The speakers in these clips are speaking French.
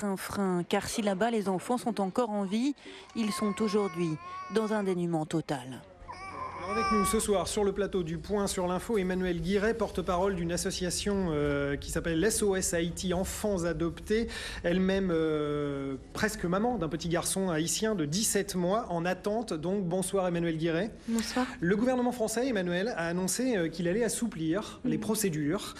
être un frein, car si là-bas les enfants sont encore en vie, ils sont aujourd'hui dans un dénuement total. Avec nous ce soir sur le plateau du Point sur l'Info, Emmanuelle Guiret, porte-parole d'une association qui s'appelle SOS Haïti Enfants Adoptés, elle-même presque maman d'un petit garçon haïtien de 17 mois en attente. Donc bonsoir Emmanuelle Guiret. Bonsoir. Le gouvernement français, Emmanuel, a annoncé qu'il allait assouplir les procédures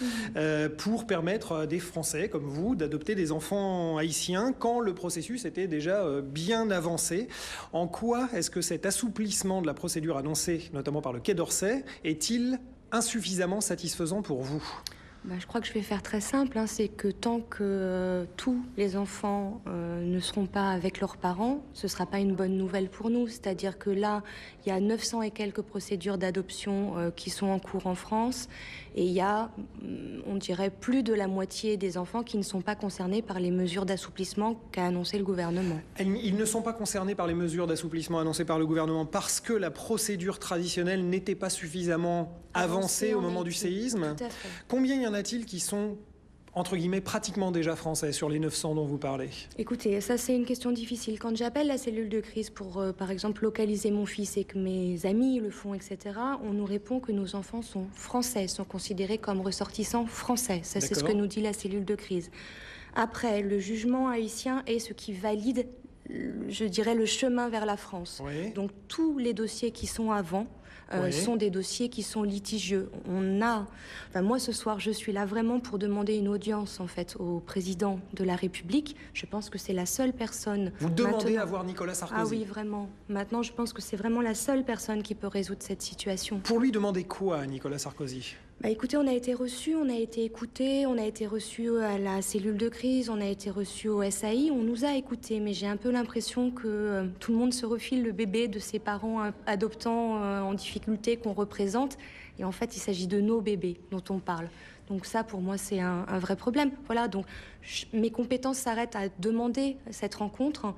pour permettre à des Français comme vous d'adopter des enfants haïtiens quand le processus était déjà bien avancé. En quoi est-ce que cet assouplissement de la procédure annoncée, notamment par le Quai d'Orsay, est-il insuffisamment satisfaisant pour vous ? Je crois que je vais faire très simple, c'est que tant que tous les enfants ne seront pas avec leurs parents, ce ne sera pas une bonne nouvelle pour nous. C'est-à-dire que là, il y a 900 et quelques procédures d'adoption qui sont en cours en France, et il y a, on dirait, plus de la moitié des enfants qui ne sont pas concernés par les mesures d'assouplissement qu'a annoncé le gouvernement. Ils ne sont pas concernés par les mesures d'assouplissement annoncées par le gouvernement parce que la procédure traditionnelle n'était pas suffisamment avancée au moment du séisme. Tout à fait. Combien y en a-t-il qui sont, entre guillemets, pratiquement déjà français sur les 900 dont vous parlez? Écoutez, ça c'est une question difficile. Quand j'appelle la cellule de crise pour, par exemple, localiser mon fils et que mes amis le font, etc., on nous répond que nos enfants sont français, sont considérés comme ressortissants français. Ça, c'est ce que nous dit la cellule de crise. Après, le jugement haïtien est ce qui valide, je dirais, le chemin vers la France. Oui. Donc tous les dossiers qui sont avant sont des dossiers qui sont litigieux. Moi ce soir, je suis là vraiment pour demander une audience en fait au président de la République. Je pense que c'est la seule personne. Vous demandez à voir Nicolas Sarkozy? Ah oui, vraiment. Maintenant, je pense que c'est vraiment la seule personne qui peut résoudre cette situation. Pour lui demander quoi à Nicolas Sarkozy? Écoutez, on a été reçus, on a été écoutés, on a été reçus à la cellule de crise, on a été reçus au SAI, on nous a écoutés, mais j'ai un peu l'impression que tout le monde se refile le bébé de ses parents adoptants en difficulté qu'on représente, et en fait il s'agit de nos bébés dont on parle. Donc ça, pour moi, c'est un vrai problème. Voilà, donc mes compétences s'arrêtent à demander cette rencontre.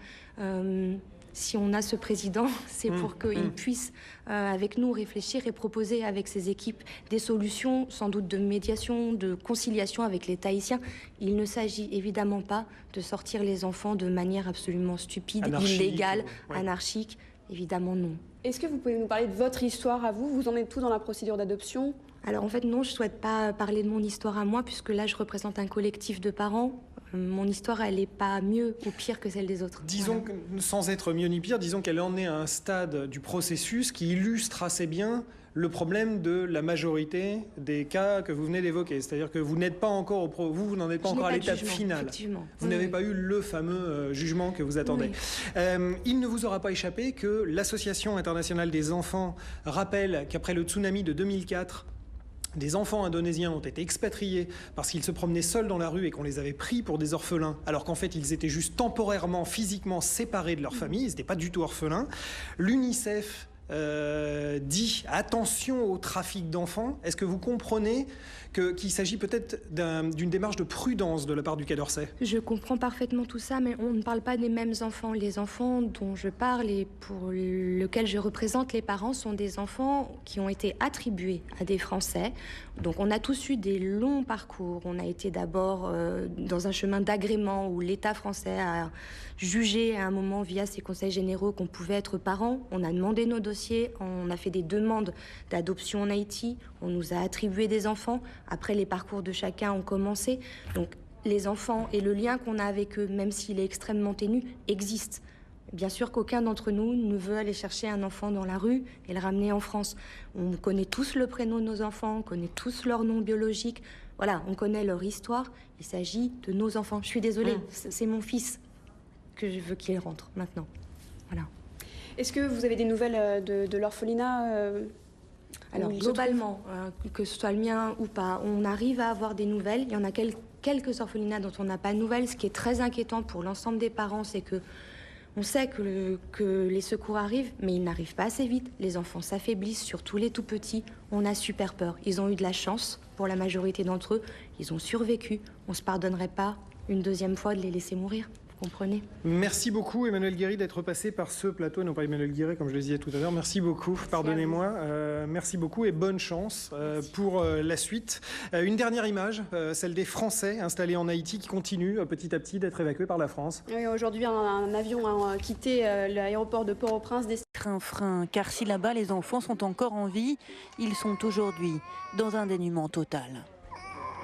Si on a ce président, c'est pour qu'il puisse, avec nous, réfléchir et proposer avec ses équipes des solutions, sans doute de médiation, de conciliation avec l'État haïtien. Il ne s'agit évidemment pas de sortir les enfants de manière absolument stupide, illégale, anarchique. Évidemment non. Est-ce que vous pouvez nous parler de votre histoire à vous? Vous en êtes où dans la procédure d'adoption? Alors en fait non, je ne souhaite pas parler de mon histoire à moi, puisque là je représente un collectif de parents. Mon histoire, elle n'est pas mieux ou pire que celle des autres. Disons, que, sans être mieux ni pire, disons qu'elle en est à un stade du processus qui illustre assez bien le problème de la majorité des cas que vous venez d'évoquer. C'est-à-dire que vous n'êtes pas encore vous n'en êtes pas encore à l'étape finale. Vous n'avez pas eu le fameux jugement que vous attendez. Oui. Il ne vous aura pas échappé que l'Association internationale des enfants rappelle qu'après le tsunami de 2004, des enfants indonésiens ont été expatriés parce qu'ils se promenaient seuls dans la rue et qu'on les avait pris pour des orphelins, alors qu'en fait ils étaient juste temporairement, physiquement séparés de leur famille, ils n'étaient pas du tout orphelins. L'UNICEF dit attention au trafic d'enfants. Est-ce que vous comprenez qu'il s'agit peut-être d'une démarche de prudence de la part du Quai d'Orsay? Je comprends parfaitement tout ça, mais on ne parle pas des mêmes enfants. Les enfants dont je parle et pour lesquels je représente les parents sont des enfants qui ont été attribués à des Français. Donc on a tous eu des longs parcours. On a été d'abord dans un chemin d'agrément où l'État français a jugé à un moment via ses conseils généraux qu'on pouvait être parents. On a demandé nos dossiers, on a fait des demandes d'adoption en Haïti, on nous a attribué des enfants. Après, les parcours de chacun ont commencé. Donc les enfants et le lien qu'on a avec eux, même s'il est extrêmement ténu, existent. Bien sûr qu'aucun d'entre nous ne veut aller chercher un enfant dans la rue et le ramener en France. On connaît tous le prénom de nos enfants, on connaît tous leur nom biologique. Voilà, on connaît leur histoire. Il s'agit de nos enfants. Je suis désolée, c'est mon fils que je veux qu'il rentre maintenant. Voilà. Est-ce que vous avez des nouvelles de l'orphelinat Alors globalement, que ce soit le mien ou pas, on arrive à avoir des nouvelles. Il y en a quelques orphelinats dont on n'a pas de nouvelles. Ce qui est très inquiétant pour l'ensemble des parents, c'est que on sait que les secours arrivent, mais ils n'arrivent pas assez vite. Les enfants s'affaiblissent, surtout les tout petits. On a super peur. Ils ont eu de la chance pour la majorité d'entre eux. Ils ont survécu. On ne se pardonnerait pas une deuxième fois de les laisser mourir. vous comprenez. Merci beaucoup Emmanuelle Guéry d'être passé par ce plateau, non pas Emmanuelle Guéry comme je le disais tout à l'heure. Merci beaucoup, pardonnez-moi. Merci beaucoup et bonne chance pour la suite. Une dernière image, celle des Français installés en Haïti qui continuent petit à petit d'être évacués par la France. Oui, aujourd'hui, un avion a quitté l'aéroport de Port-au-Prince. Un frein, car si là-bas les enfants sont encore en vie, ils sont aujourd'hui dans un dénuement total.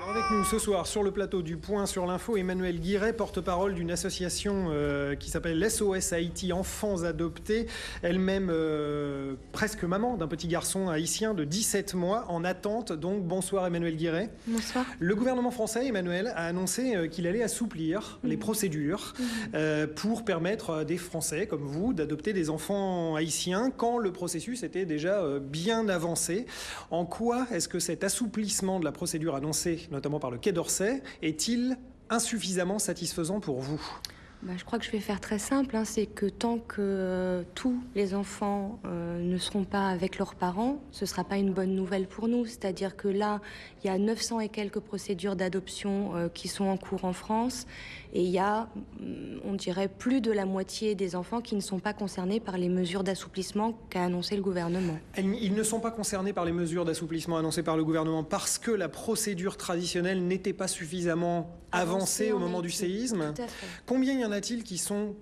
Alors avec nous ce soir sur le plateau du Point sur l'Info, Emmanuelle Guéry, porte-parole d'une association qui s'appelle SOS Haïti Enfants Adoptés, elle-même presque maman d'un petit garçon haïtien de 17 mois en attente. Donc bonsoir Emmanuelle Guéry. Bonsoir. Le gouvernement français, Emmanuel, a annoncé qu'il allait assouplir les procédures pour permettre à des Français comme vous d'adopter des enfants haïtiens quand le processus était déjà bien avancé. En quoi est-ce que cet assouplissement de la procédure annoncée notamment par le Quai d'Orsay, est-il insuffisamment satisfaisant pour vous ? Je crois que je vais faire très simple, c'est que tant que tous les enfants ne seront pas avec leurs parents, ce ne sera pas une bonne nouvelle pour nous. C'est-à-dire que là, il y a 900 et quelques procédures d'adoption qui sont en cours en France et il y a, on dirait, plus de la moitié des enfants qui ne sont pas concernés par les mesures d'assouplissement qu'a annoncé le gouvernement. Ils ne sont pas concernés par les mesures d'assouplissement annoncées par le gouvernement parce que la procédure traditionnelle n'était pas suffisamment avancée au moment du séisme. Tout à fait. Combien y en a-t-il qui sont,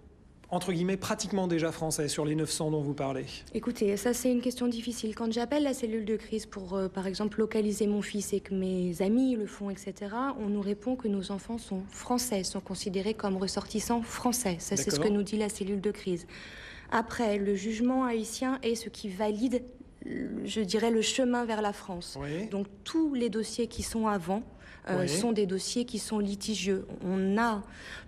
entre guillemets, pratiquement déjà français sur les 900 dont vous parlez? Écoutez, ça c'est une question difficile. Quand j'appelle la cellule de crise pour, par exemple, localiser mon fils et que mes amis le font, etc., on nous répond que nos enfants sont français, sont considérés comme ressortissants français. Ça, c'est ce que nous dit la cellule de crise. Après, le jugement haïtien est ce qui valide, je dirais, le chemin vers la France. Oui. Donc tous les dossiers qui sont avant sont des dossiers qui sont litigieux.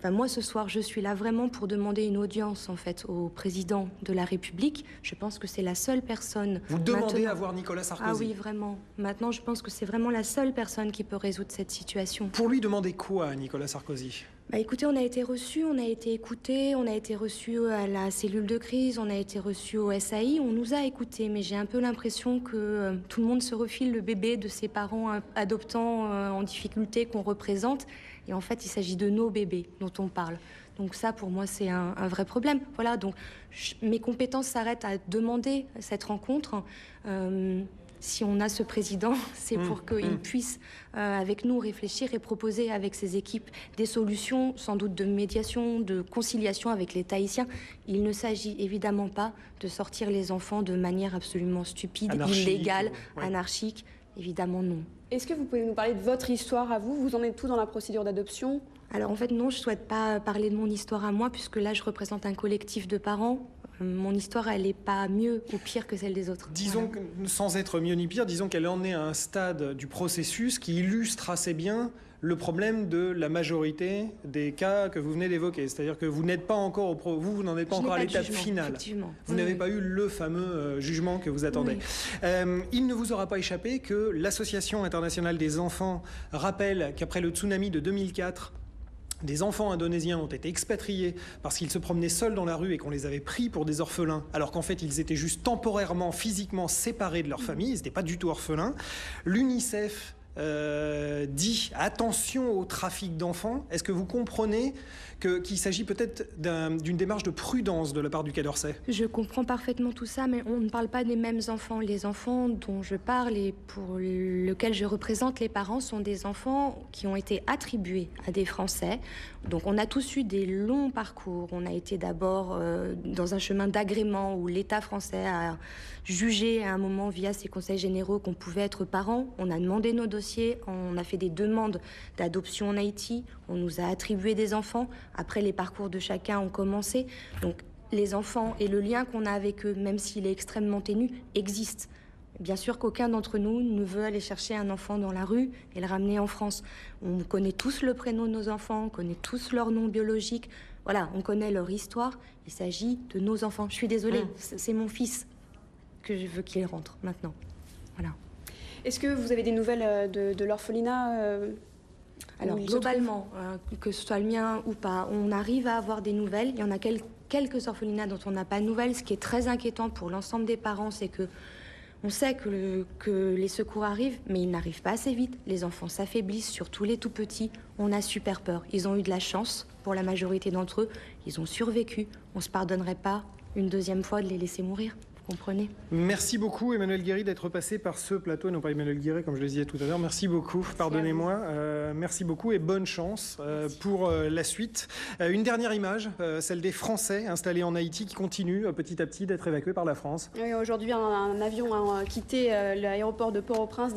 Moi ce soir je suis là vraiment pour demander une audience en fait au président de la République. Je pense que c'est la seule personne. Vous demandez à voir Nicolas Sarkozy? Ah oui, vraiment. Maintenant je pense que c'est vraiment la seule personne qui peut résoudre cette situation. Pour lui demander quoi à Nicolas Sarkozy? Écoutez, on a été reçus, on a été écoutés, on a été reçus à la cellule de crise, on a été reçus au SAI, on nous a écoutés, mais j'ai un peu l'impression que tout le monde se refile le bébé de ses parents adoptants en difficulté qu'on représente. Et en fait, il s'agit de nos bébés dont on parle. Donc ça, pour moi, c'est un vrai problème. Voilà, donc mes compétences s'arrêtent à demander cette rencontre. Si on a ce président, c'est pour qu'il puisse, avec nous, réfléchir et proposer avec ses équipes des solutions, sans doute de médiation, de conciliation avec l'État haïtien. Il ne s'agit évidemment pas de sortir les enfants de manière absolument stupide, illégale, anarchique. Évidemment non. Est-ce que vous pouvez nous parler de votre histoire à vous? Vous en êtes où dans la procédure d'adoption? Alors en fait non, je ne souhaite pas parler de mon histoire à moi, puisque là je représente un collectif de parents. Mon histoire, elle n'est pas mieux ou pire que celle des autres. Disons, sans être mieux ni pire, disons qu'elle en est à un stade du processus qui illustre assez bien le problème de la majorité des cas que vous venez d'évoquer. C'est-à-dire que vous n'êtes pas encore vous n'en êtes pas encore à l'étape finale. Vous n'avez pas eu le fameux jugement que vous attendez. Il ne vous aura pas échappé que l'Association internationale des enfants rappelle qu'après le tsunami de 2004, des enfants indonésiens ont été expatriés parce qu'ils se promenaient seuls dans la rue et qu'on les avait pris pour des orphelins, alors qu'en fait ils étaient juste temporairement, physiquement séparés de leur famille, ils n'étaient pas du tout orphelins. L'UNICEF dit attention au trafic d'enfants. Est-ce que vous comprenez qu'il s'agit peut-être d'une démarche de prudence de la part du Quai d'Orsay? Je comprends parfaitement tout ça, mais on ne parle pas des mêmes enfants. Les enfants dont je parle et pour lesquels je représente les parents sont des enfants qui ont été attribués à des Français. Donc on a tous eu des longs parcours. On a été d'abord dans un chemin d'agrément où l'État français a jugé à un moment via ses conseils généraux qu'on pouvait être parents. On a demandé nos dossiers, on a fait des demandes d'adoption en Haïti, on nous a attribué des enfants. Après, les parcours de chacun ont commencé. Donc les enfants et le lien qu'on a avec eux, même s'il est extrêmement ténu, existent. Bien sûr qu'aucun d'entre nous ne veut aller chercher un enfant dans la rue et le ramener en France. On connaît tous le prénom de nos enfants, on connaît tous leur nom biologique. Voilà, on connaît leur histoire. Il s'agit de nos enfants. Je suis désolée, c'est mon fils que je veux qu'il rentre maintenant. Voilà. Est-ce que vous avez des nouvelles de l'orphelinat Alors globalement, que ce soit le mien ou pas, on arrive à avoir des nouvelles. Il y en a quelques orphelinats dont on n'a pas de nouvelles. Ce qui est très inquiétant pour l'ensemble des parents, c'est que on sait que les secours arrivent, mais ils n'arrivent pas assez vite. Les enfants s'affaiblissent, surtout les tout petits. On a super peur. Ils ont eu de la chance Pour la majorité d'entre eux, ils ont survécu. On ne se pardonnerait pas une deuxième fois de les laisser mourir. Vous comprenez? Merci beaucoup Emmanuelle Guéry d'être passé par ce plateau, non pas Emmanuelle Guéry comme je le disais tout à l'heure. Merci beaucoup, pardonnez-moi. Merci beaucoup et bonne chance pour la suite. Une dernière image, celle des Français installés en Haïti qui continuent petit à petit d'être évacués par la France. Oui, aujourd'hui, un avion a quitté l'aéroport de Port-au-Prince.